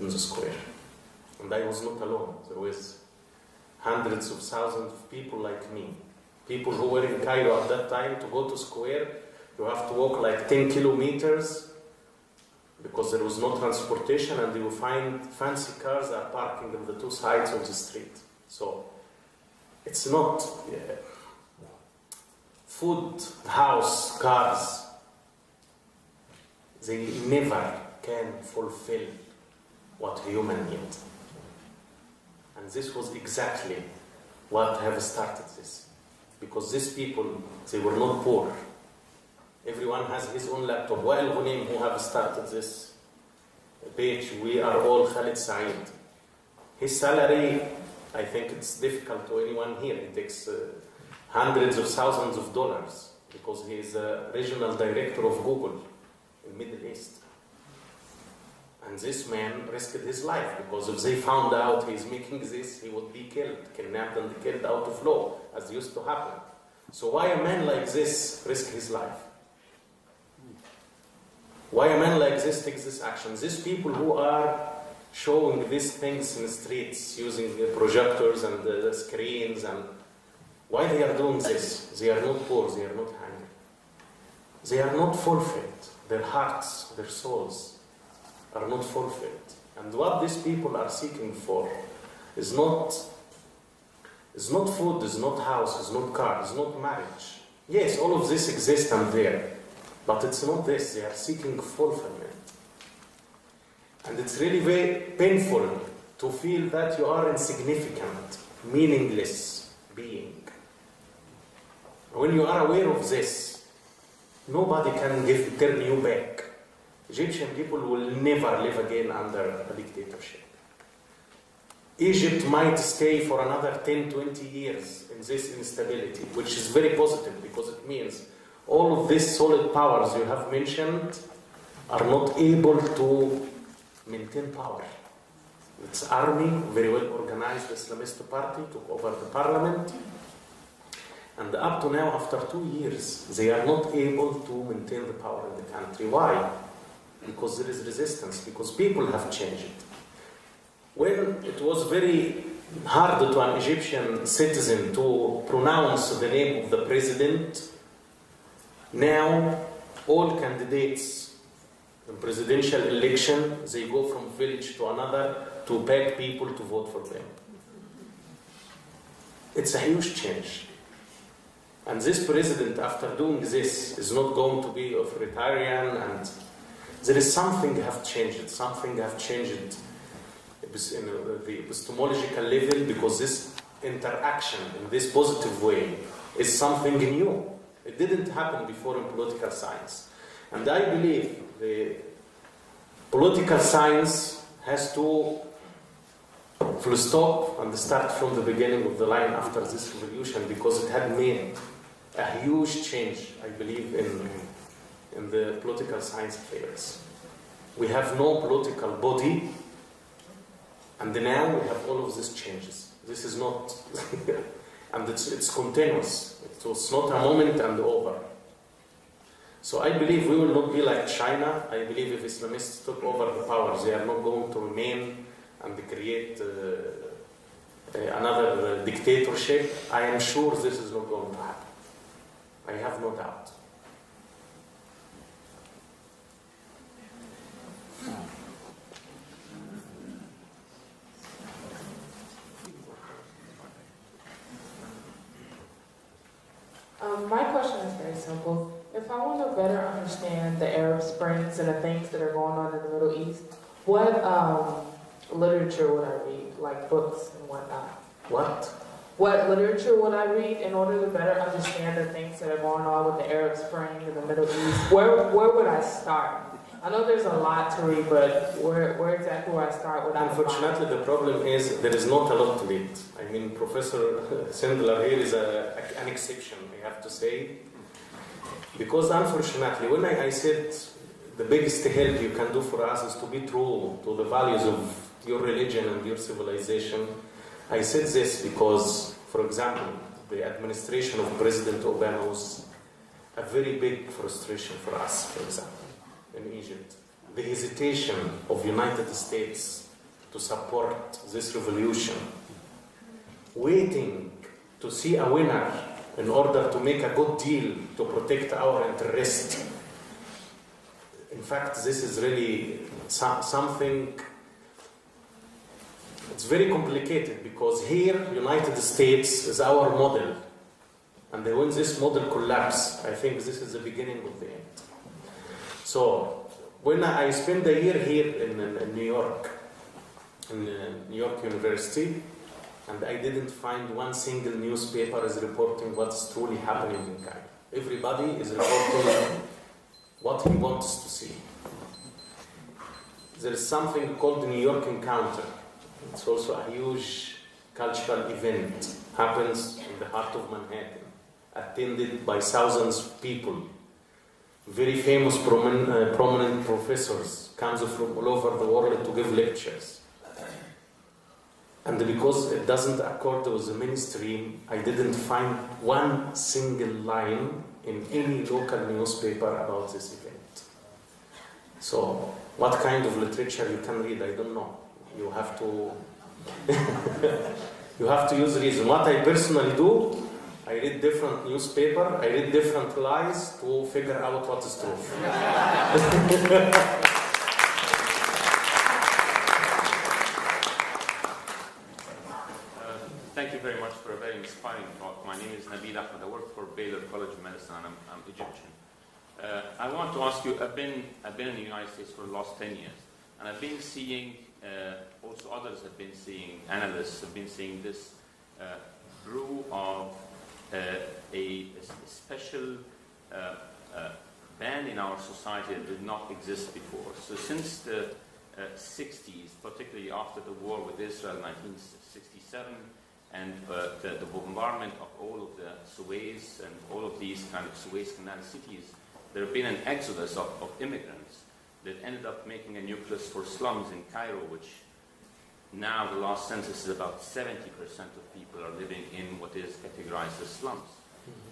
in the square. And I was not alone. There was hundreds of thousands of people like me. People who were in Cairo at that time, to go to square, you have to walk like 10 kilometers because there was no transportation, and you will find fancy cars are parking on the two sides of the street. So it's not food, house, cars. They never can fulfill what human need. And this was exactly what have started this. Because these people, they were not poor. Everyone has his own laptop. Wael FAROUQ, who have started this page, we are all Khalid Saeed. His salary, I think it's difficult to anyone here. It takes hundreds of thousands of dollars because he is a regional director of Google in Middle East. And this man risked his life because if they found out he's making this, he would be killed, kidnapped and killed out of law, as used to happen. So why a man like this risk his life? Why a man like this takes this action? These people who are showing these things in the streets using the projectors and the screens, and why they are doing this? They are not poor, they are not hungry. They are not fulfilled. Their hearts, their souls are not fulfilled. And what these people are seeking for is not food, is not house, is not car, is not marriage. Yes, all of this exists and there, but it's not this. They are seeking fulfillment. And it's really very painful to feel that you are insignificant, meaningless being. When you are aware of this, nobody can turn you back. Egyptian people will never live again under a dictatorship. Egypt might stay for another 10, 20 years in this instability, which is very positive because it means all of these solid powers you have mentioned are not able to maintain power. Its army, very well organized Islamist party, took over the parliament. And up to now, after 2 years, they are not able to maintain the power in the country. Why? Because there is resistance, because people have changed. When it was very hard to an Egyptian citizen to pronounce the name of the president, now all candidates in presidential election, they go from village to another to beg people to vote for them. It's a huge change. And this president, after doing this, is not going to be authoritarian, and there is something have changed. Something have changed in the epistemological level, because this interaction in this positive way is something new. It didn't happen before in political science. And I believe the political science has to full stop and start from the beginning of the line after this revolution, because it had made a huge change, I believe, in the political science affairs. We have no political body, and now we have all of these changes. This is not, and it's continuous. It's not a moment and over. So I believe we will not be like China. I believe if Islamists took over the power, they are not going to remain and create another dictatorship. I am sure this is not going to happen. I have no doubt. My question is very simple. If I want to better understand the Arab Springs and the things that are going on in the Middle East, what literature would I read, like books and whatnot? What? What literature would I read in order to better understand the things that are going on with the Arab Spring and the Middle East? Where would I start? I know there's a lot to read, but where exactly would I start without? Unfortunately, the problem is there is not a lot to read. I mean, Professor Sindelar here is an exception, I have to say. Because unfortunately, when I said the biggest help you can do for us is to be true to the values of your religion and your civilization, I said this because, for example, the administration of President Obama was a very big frustration for us, for example, in Egypt. The hesitation of United States to support this revolution, waiting to see a winner in order to make a good deal to protect our interest. In fact, this is really something, it's very complicated, because here, United States is our model. And when this model collapses, I think this is the beginning of the end. So, when I spent a year here in New York, in New York University, and I didn't find one single newspaper is reporting what's truly happening in Cairo. Everybody is reporting what he wants to see. There is something called the New York Encounter. It's also a huge cultural event. Happens in the heart of Manhattan, attended by thousands of people. Very famous prominent professors comes from all over the world to give lectures. And because it doesn't accord with the mainstream, I didn't find one single line in any local newspaper about this event. So, what kind of literature you can read, I don't know. You have to you have to use reason. What I personally do, I read different newspaper, I read different lies to figure out what is true. Thank you very much for a very inspiring talk. My name is Nabil Ahmed. I work for Baylor College of Medicine, and I'm Egyptian. I want to ask you, I've been in the United States for the last 10 years, and I've been seeing, also others have been seeing, analysts have been seeing this brew of a special band in our society that did not exist before. So since the 60s, particularly after the war with Israel in 1967, and the bombardment of all of the Suez and all of these kind of Suez Canal cities, there have been an exodus of immigrants that ended up making a nucleus for slums in Cairo, which now the last census is about 70% of people are living in what is categorized as slums.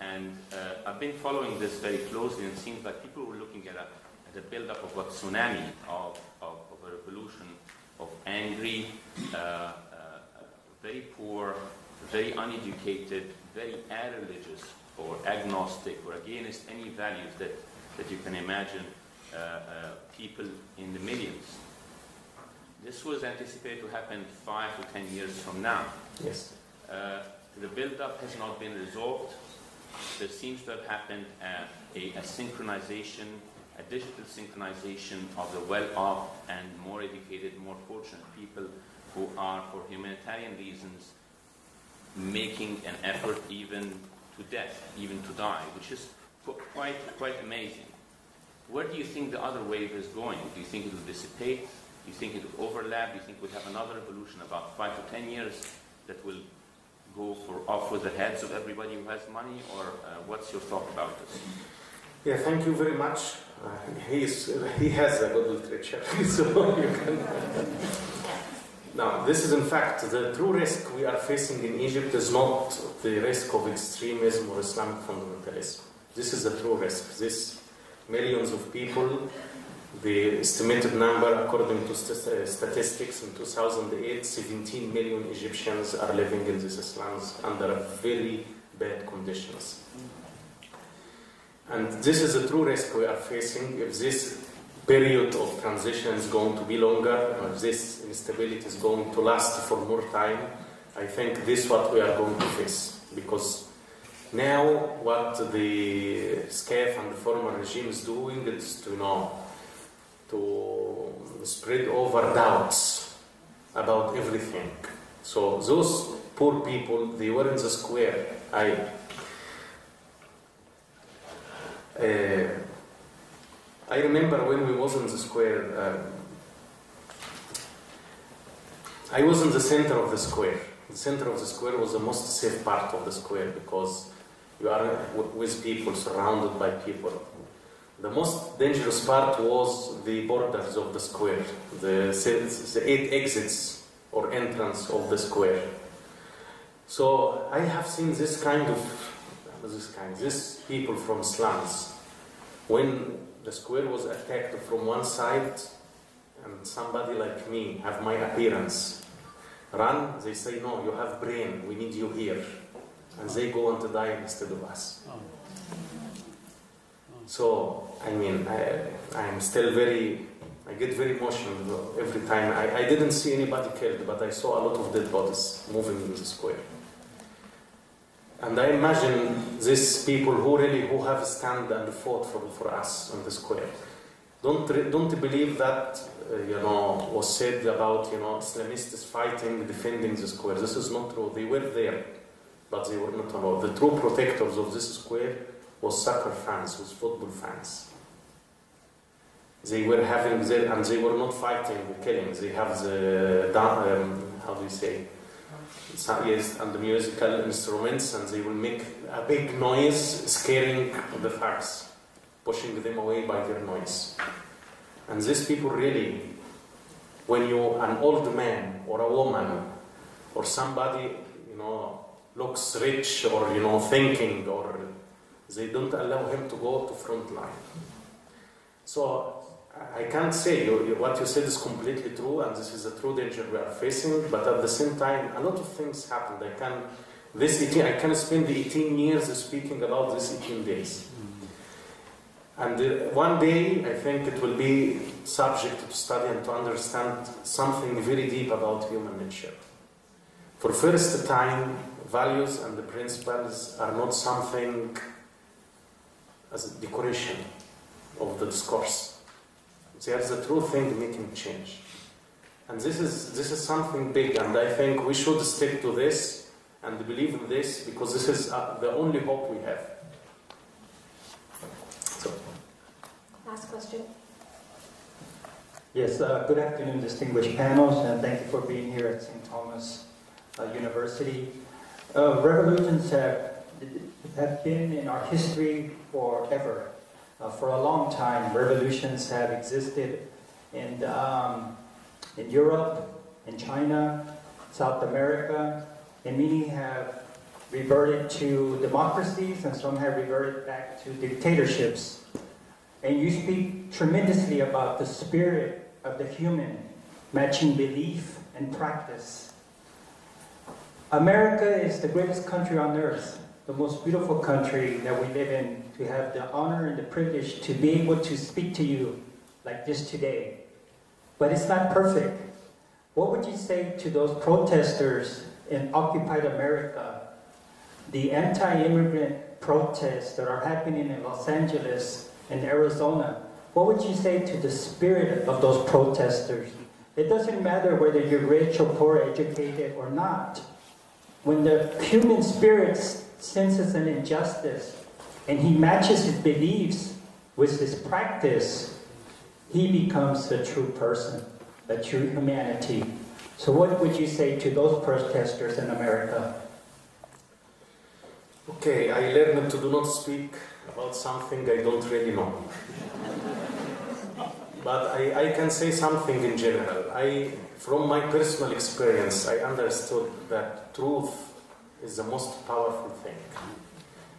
And I've been following this very closely, and it seems like people were looking at a build-up of a tsunami of a revolution of angry, very poor, very uneducated, very irreligious or agnostic or against any values that you can imagine people in the millions. This was anticipated to happen 5 to 10 years from now. Yes. The build-up has not been resolved. There seems to have happened a synchronization, a digital synchronization of the well-off and more educated, more fortunate people who are, for humanitarian reasons, making an effort even to death, even to die, which is quite amazing. Where do you think the other wave is going? Do you think it will dissipate? Do you think it will overlap? Do you think we'll have another revolution about 5 to 10 years that will go off with the heads of everybody who has money? Or what's your thought about this? Yeah, thank you very much. He has a good literature, so you can... Now, this is in fact the true risk we are facing in Egypt is not the risk of extremism or Islamic fundamentalism. This is the true risk. This millions of people, the estimated number according to statistics in 2008, 17 million Egyptians are living in these slums under very bad conditions. And this is the true risk we are facing if this period of transition is going to be longer, or this instability is going to last for more time. I think this is what we are going to face, because now what the SCAF and the former regime is doing is to spread over doubts about everything. So those poor people, they were in the square. I remember when we was in the square, I was in the center of the square. The center of the square was the most safe part of the square because you are with people, surrounded by people. The most dangerous part was the borders of the square, the 8 exits or entrance of the square. So I have seen this people from slums. When the square was attacked from one side, and somebody like me have my appearance, run, they say, no, you have brain, we need you here. And they go on to die instead of us. So, I mean, I'm still I get very emotional every time. I didn't see anybody killed, but I saw a lot of dead bodies moving in the square. And I imagine these people who have stand and fought for us on the square. Don't believe that was said about Islamists fighting, defending the square. This is not true. They were there, but they were not alone. The true protectors of this square was soccer fans, was football fans. They were having and they were not fighting, killing. They have the how do you say? Yes, and the musical instruments, and they will make a big noise, scaring the thugs, pushing them away by their noise. And these people really, when an old man or a woman or somebody, looks rich or thinking, or they don't allow him to go to front line. So I can't say what you said is completely true, and this is a true danger we are facing, but at the same time, a lot of things happened. I can spend the 18 years speaking about these 18 days. And one day, I think it will be subject to study and to understand something very deep about human nature. For first time, values and the principles are not something as a decoration of the discourse. They are the true thing making change. And this is something big, and I think we should stick to this and believe in this, because this is the only hope we have. So. Last question. Yes, good afternoon, distinguished panels, and thank you for being here at St. Thomas University. Revolutions have been in our history forever. For a long time, revolutions have existed in Europe, in China, South America, and many have reverted to democracies, and some have reverted back to dictatorships. And you speak tremendously about the spirit of the human, matching belief and practice. America is the greatest country on earth, the most beautiful country that we live in, to have the honor and the privilege to be able to speak to you like this today. But it's not perfect. What would you say to those protesters in occupied America, the anti-immigrant protests that are happening in Los Angeles and Arizona? What would you say to the spirit of those protesters? It doesn't matter whether you're rich or poor, educated or not. When the human spirit senses an injustice and he matches his beliefs with his practice, he becomes a true person, a true humanity. So what would you say to those protesters in America? Okay, I learned to do not speak about something I don't really know. But I can say something in general. From my personal experience, I understood that truth is the most powerful thing.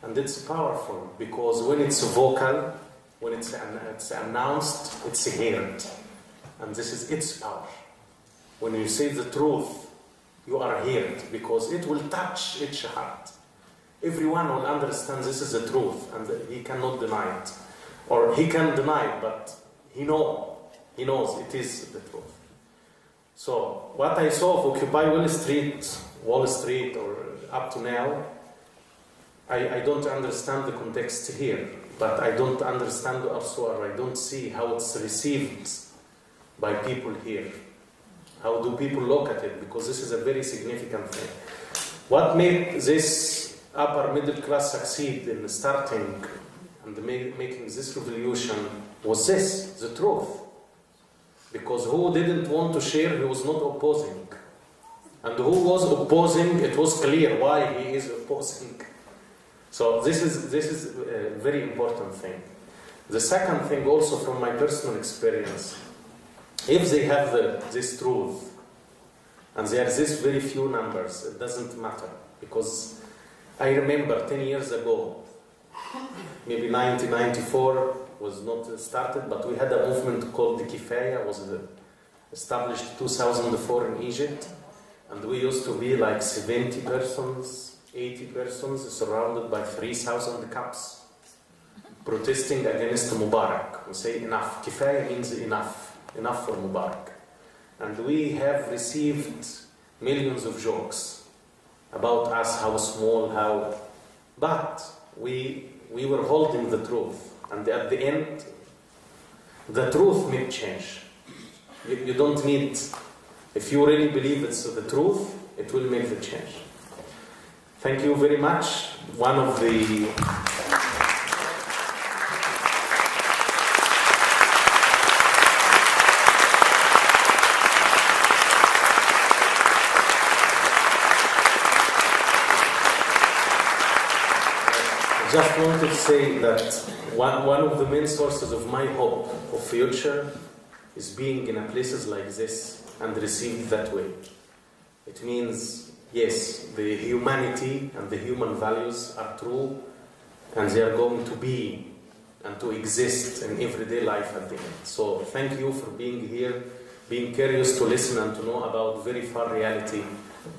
And it's powerful because when it's vocal, when it's announced, it's heard. And this is its power. When you say the truth, you are heard because it will touch each heart. Everyone will understand this is the truth and he cannot deny it. Or he can deny it, but he knows it is the truth. So what I saw of Occupy Wall Street, or up to now, I don't understand the context here, but I don't understand also, or I don't see how it's received by people here. How do people look at it? Because this is a very significant thing. What made this upper middle class succeed in starting and making this revolution was the truth. Because who didn't want to share, he was not opposing. And who was opposing, it was clear why he is opposing. So this is a very important thing. The second thing also from my personal experience, if they have this truth, and there are this very few numbers, it doesn't matter. Because I remember 10 years ago, maybe 1994 was not started, but we had a movement called the Kifaya, was established 2004 in Egypt, and we used to be like 70 persons, 80 persons, surrounded by 3,000 cups, protesting against Mubarak. We say enough. Kifaya means enough. Enough for Mubarak. And we have received millions of jokes about us, how small, how... But we were holding the truth. And at the end, the truth made change. You don't need... If you really believe it's the truth, it will make the change. Thank you very much. One of the... I just wanted to say that one of the main sources of my hope of future is being in places like this and received that way. It means, yes, the humanity and the human values are true, and they are going to be and to exist in everyday life at the end. So thank you for being here, being curious to listen and to know about very far reality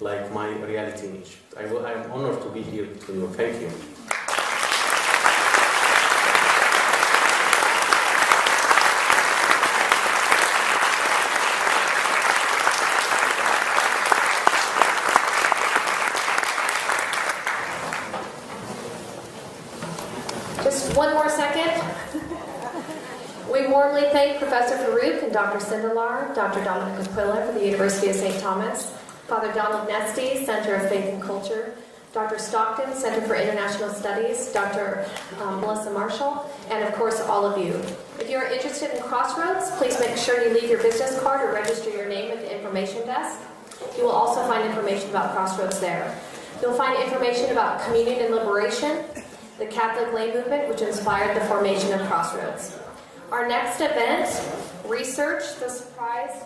like my reality in Egypt. I am honored to be here between you. Thank you. One more second. We warmly thank Professor FAROUQ and Dr. Sindelar, Dr. Dominic Aquila for the University of St. Thomas, Father Donald Nesty, Center of Faith and Culture, Dr. Stockton, Center for International Studies, Dr. Melissa Marschall, and of course all of you. If you are interested in Crossroads, please make sure you leave your business card or register your name at the information desk. You will also find information about Crossroads there. You'll find information about communion and liberation, the Catholic lay movement, which inspired the formation of Crossroads. Our next event, Research, the Surprise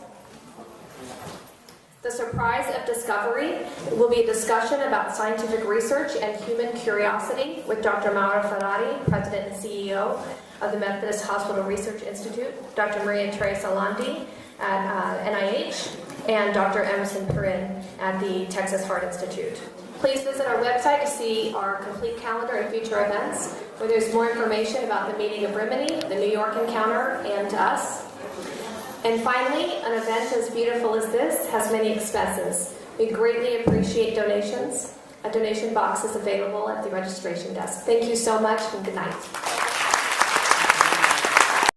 of Discovery, will be a discussion about scientific research and human curiosity with Dr. Wael FAROUQ, President and CEO of the Methodist Hospital Research Institute, Dr. Maria Teresa Landi at NIH, and Dr. Emerson Perrin at the Texas Heart Institute. Please visit our website to see our complete calendar and future events, where there's more information about the meeting of Rimini, the New York Encounter, and us. And finally, an event as beautiful as this has many expenses. We greatly appreciate donations. A donation box is available at the registration desk. Thank you so much, and good night.